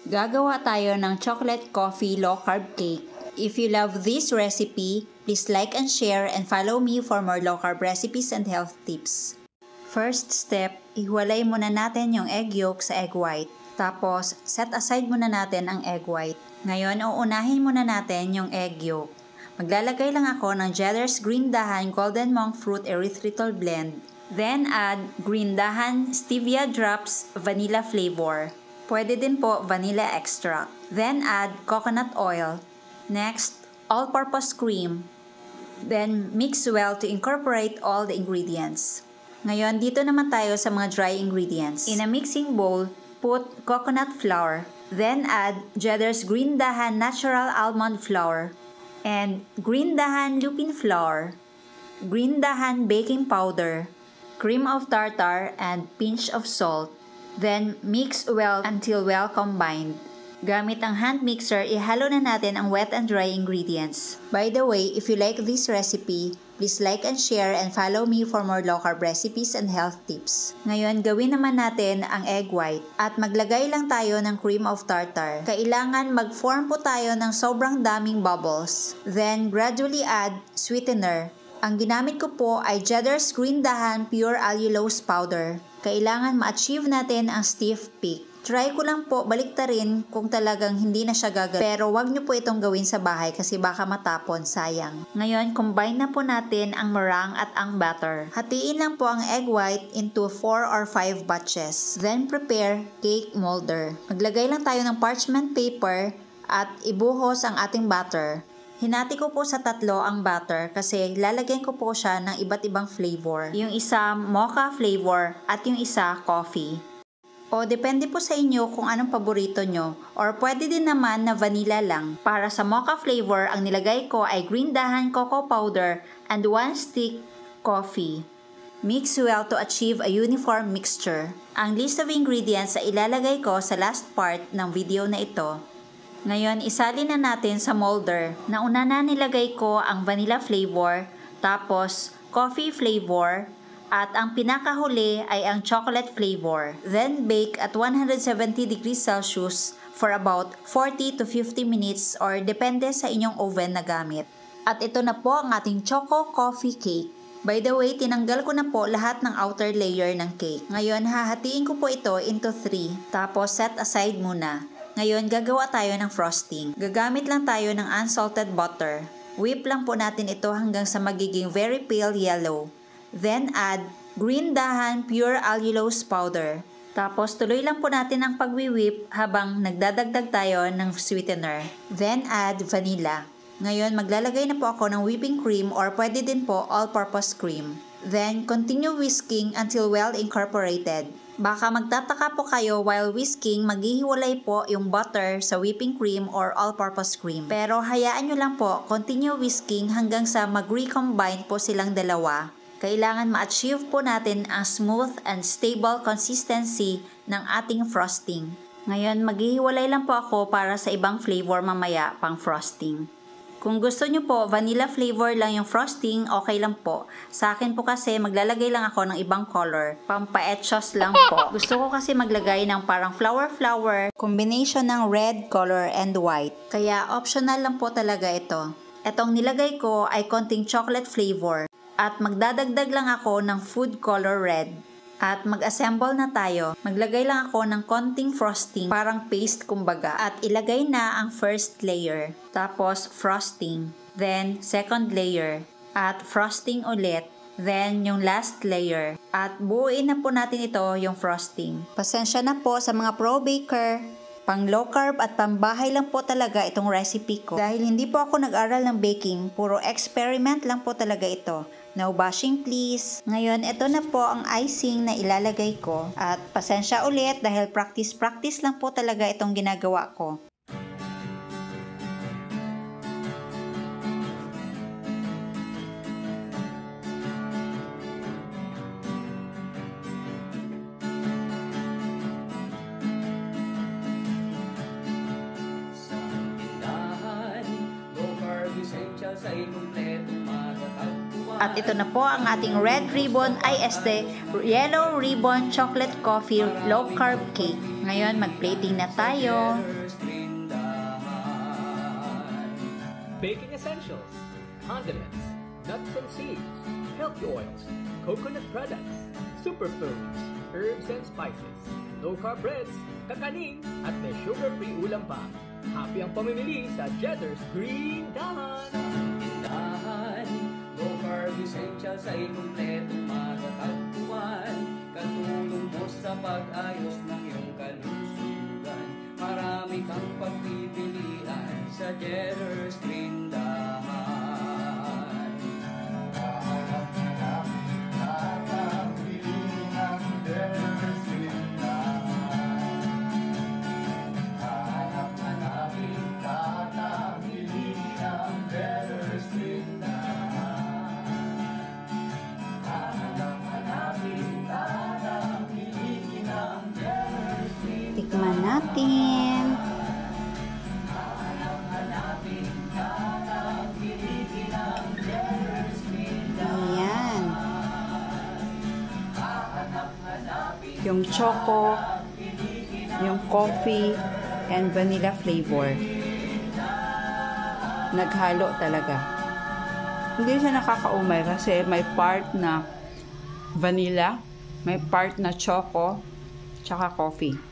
Gagawa tayo ng chocolate coffee low carb cake. If you love this recipe, please like and share and follow me for more low carb recipes and health tips. First step, ihiwalay muna natin yung egg yolk sa egg white. Tapos, set aside muna natin ang egg white. Ngayon, uunahin muna natin yung egg yolk. Maglalagay lang ako ng Jetter's Green Dahan Golden Monk Fruit Erythritol Blend. Then add Green Dahan Stevia Drops Vanilla Flavor. Pwede din po vanilla extract. Then add coconut oil. Next, all-purpose cream. Then mix well to incorporate all the ingredients. Ngayon, dito naman tayo sa mga dry ingredients. In a mixing bowl, put coconut flour. Then add Jetter's Green Dahan Natural Almond Flour and Green Dahan Lupin Flour, Green Dahan Baking Powder, cream of tartar, and pinch of salt. Then, mix well until well combined. Gamit ang hand mixer, ihalo na natin ang wet and dry ingredients. By the way, if you like this recipe, please like and share and follow me for more low-carb recipes and health tips. Ngayon, gawin naman natin ang egg white at maglagay lang tayo ng cream of tartar. Kailangan mag-form po tayo ng sobrang daming bubbles. Then, gradually add sweetener. Ang ginamit ko po ay Jetter's Green Dahan Pure Allulose Powder. Kailangan ma-achieve natin ang stiff peak. Try ko lang po baliktarin kung talagang hindi na siya gagawin. Pero wag nyo po itong gawin sa bahay kasi baka matapon, sayang. Ngayon, combine na po natin ang meringue at ang batter. Hatiin lang po ang egg white into 4 or 5 batches. Then prepare cake molder. Maglagay lang tayo ng parchment paper at ibuhos ang ating batter. Hinati ko po sa 3 ang butter kasi lalagyan ko po siya ng iba't ibang flavor. Yung isa mocha flavor at yung isa coffee. O depende po sa inyo kung anong paborito nyo. Or pwede din naman na vanilla lang. Para sa mocha flavor, ang nilagay ko ay Green Dahan Cocoa Powder and 1 stick coffee. Mix well to achieve a uniform mixture. Ang list of ingredients ay ilalagay ko sa last part ng video na ito. Ngayon, isalin na natin sa molder. Nauna na nilagay ko ang vanilla flavor, tapos coffee flavor, at ang pinakahuli ay ang chocolate flavor. Then bake at 170 degrees Celsius for about 40 to 50 minutes or depende sa inyong oven na gamit. At ito na po ang ating choco coffee cake. By the way, tinanggal ko na po lahat ng outer layer ng cake. Ngayon, hahatiin ko po ito into 3, tapos set aside muna. Ngayon, gagawa tayo ng frosting. Gagamit lang tayo ng unsalted butter. Whip lang po natin ito hanggang sa magiging very pale yellow. Then add Green Dahan Pure Allulose Powder. Tapos tuloy lang po natin ang pagwi-whip habang nagdadagdag tayo ng sweetener. Then add vanilla. Ngayon, maglalagay na po ako ng whipping cream or pwede din po all-purpose cream. Then, continue whisking until well incorporated. Baka magtataka po kayo while whisking, maghihiwalay po yung butter sa whipping cream or all-purpose cream. Pero hayaan nyo lang po, continue whisking hanggang sa mag-recombine po silang dalawa. Kailangan ma-achieve po natin ang smooth and stable consistency ng ating frosting. Ngayon, maghihiwalay lang po ako para sa ibang flavor mamaya pang frosting. Kung gusto nyo po, vanilla flavor lang yung frosting, okay lang po. Sa akin po kasi, maglalagay lang ako ng ibang color. Pampa-etchos lang po. Gusto ko kasi maglagay ng parang flower-flower, combination ng red color and white. Kaya optional lang po talaga ito. Etong nilagay ko ay konting chocolate flavor. At magdadagdag lang ako ng food color red. At mag-assemble na tayo. Maglagay lang ako ng konting frosting, parang paste kumbaga. At ilagay na ang first layer. Tapos frosting. Then second layer. At frosting ulit. Then yung last layer. At buuin na po natin ito yung frosting. Pasensya na po sa mga pro baker. Pang low carb at pambahay lang po talaga itong recipe ko. Dahil hindi po ako nag-aral ng baking, puro experiment lang po talaga ito. No bashing please. Ngayon, ito na po ang icing na ilalagay ko. At pasensya ulit dahil practice lang po talaga itong ginagawa ko. Sa inong letong matatagpuan. At ito na po ang ating Red Ribbon ISD Yellow Ribbon Chocolate Coffee Low Carb Cake. Ngayon, mag-plating na tayo. Baking essentials, condiments, nuts and seeds, healthy oils, coconut products, superfoods, herbs and spices, low-carb breads, kakanin, at may sugar-free ulam pa. Happy ang pamimili sa Jetter's Green Dahan! Tindahan, low-carb essentials ay kumpletong matatagpuan. Katulong mo sa pag-ayos ng iyong kalusugan. Marami kang pagpipilian sa Jetter's Green Dahan. Tikman natin. Ayan. Yung choco, yung coffee, and vanilla flavor. Naghalo talaga. Hindi siya nakakaumay kasi may part na vanilla, may part na choco, tsaka coffee.